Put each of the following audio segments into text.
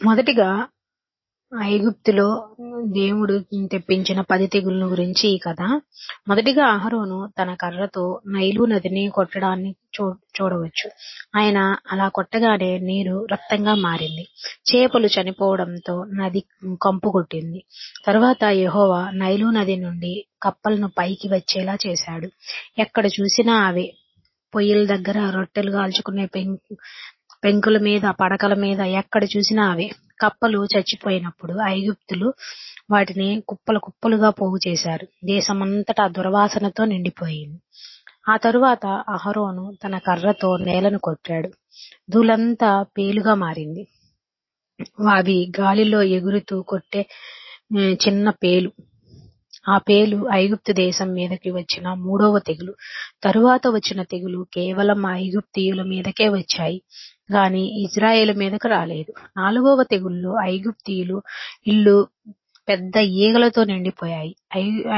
మొదటిగా ఐగుప్తులో దేవుడు తెప్పించిన 10 తెగుళ్ల గురించి ఈ కథ. మొదటిగా అహరోను తన కర్రతో నైలు నదిని కొట్టడాన్ని చూడవచ్చు. ఆయన అలా కొట్టగానే నీరు రక్తంగా మారింది. చేపలు చనిపోవడంతో నది కంపు కొట్టింది. తరువాత యెహోవా నైలు నది నుండి కప్పలను పైకి వచ్చేలా చేశాడు. ఎక్కడ చూసినా అవే. పొయ్యిల దగ్గర రొట్టెలు కాల్చుకునే పెంకుల మీద, పడకల మీద ఎక్కడ చూసినా అవే. కప్పలు చచ్చిపోయినప్పుడు ఐగుప్తులు వాటిని కుప్పలు కుప్పలుగా పోగు చేశారు. దేశమంతటా దుర్వాసనతో నిండిపోయింది. ఆ తరువాత అహరోను తన కర్రతో నేలను కొట్టాడు. ధూళంతా పేలుగా మారింది. అవి గాలిలో ఎగురుతూ కొట్టే చిన్న పేలు. ఆ పేలు ఐగుప్తు దేశం మీదకి వచ్చిన 3వ తెగులు. తరువాత వచ్చిన తెగులు కేవలం ఐగుప్తీయుల మీదకే వచ్చాయి గాని ఇజ్రాయేలు మీదకు రాలేదు. 4వ తెగుల్లో ఐగుప్తీయులు ఇళ్ళు పెద్ద ఈగలతో నిండిపోయాయి.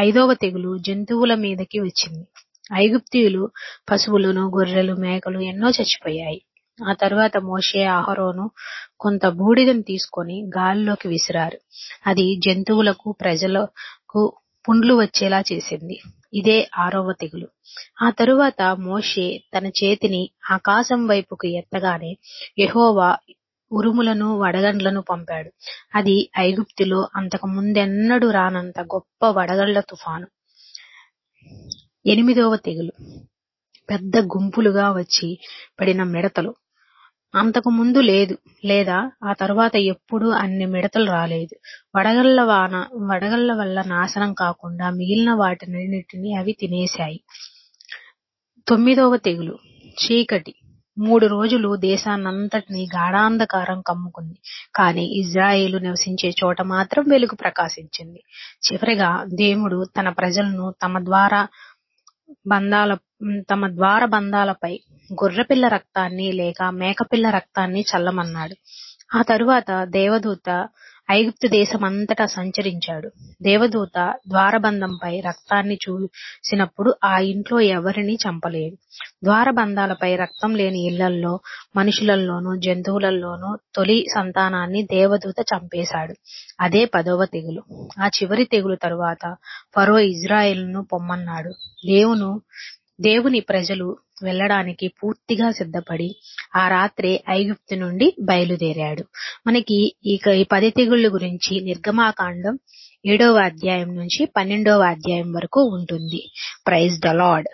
5వ తెగులు జంతువుల మీదకి వచ్చింది. ఐగుప్తీయులు పశువులను, గొర్రెలు, మేకలు ఎన్నో చచ్చిపోయాయి. ఆ తరువాత మోషే, అహరోను కొంత బూడిదను తీసుకొని గాలిలోకి విసిరారు. అది జంతువులకు, ప్రజలకు పుండ్లు వచ్చేలా చేసింది. ఇదే 6వ తెగులు. ఆ తరువాత మోషే తన చేతిని ఆకాశం వైపుకు ఎత్తగానే యెహోవా ఉరుములను, వడగండ్లను పంపాడు. అది ఐగుప్తులో అంతకు ముందెన్నడూ రానంత గొప్ప వడగళ్ల తుఫాను. 8వ తెగులు. పెద్ద గుంపులుగా వచ్చి పడిన మిడతలు. అంతకు ముందు లేదు, లేదా ఆ తరువాత ఎప్పుడూ అన్ని మిడతలు రాలేదు. వడగళ్ల వల్ల నాశనం కాకుండా మిగిలిన వాటినన్నిటినీ అవి తినేశాయి. 9వ తెగులు. చీకటి. 3 రోజులు దేశాన్నంతటినీ గాఢాంధకారం కమ్ముకుంది. కానీ ఇజ్రాయేలు నివసించే చోట మాత్రం వెలుగు ప్రకాశించింది. చివరిగా దేవుడు తన ప్రజలను తమ ద్వార బంధాలపై గొర్రెపిల్ల రక్తాన్ని లేక మేకపిల్ల రక్తాన్ని చల్లమన్నాడు. ఆ తరువాత దేవదూత ఐగుప్తు దేశమంతటా సంచరించాడు. దేవదూత ద్వారబంధంపై రక్తాన్ని చూసినప్పుడు ఆ ఇంట్లో ఎవరినీ చంపలేదు. ద్వారబంధాలపై రక్తం లేని ఇళ్లల్లో, మనుషులలోనూ, జంతువులలోనూ తొలి సంతానాన్ని దేవదూత చంపేశాడు. అదే 10వ తెగులు. ఆ చివరి తెగులు తరువాత ఫరో ఇజ్రాయేలును పొమ్మన్నాడు. దేవుని ప్రజలు వెళ్ళడానికి పూర్తిగా సిద్ధపడి ఆ రాత్రే ఐగుప్తు నుండి బయలుదేరాడు. మనకి ఈ 10 తెగుళ్ల గురించి నిర్గమాకాండం 7వ అధ్యాయం నుంచి 12వ అధ్యాయం వరకు ఉంటుంది. Praise the lord.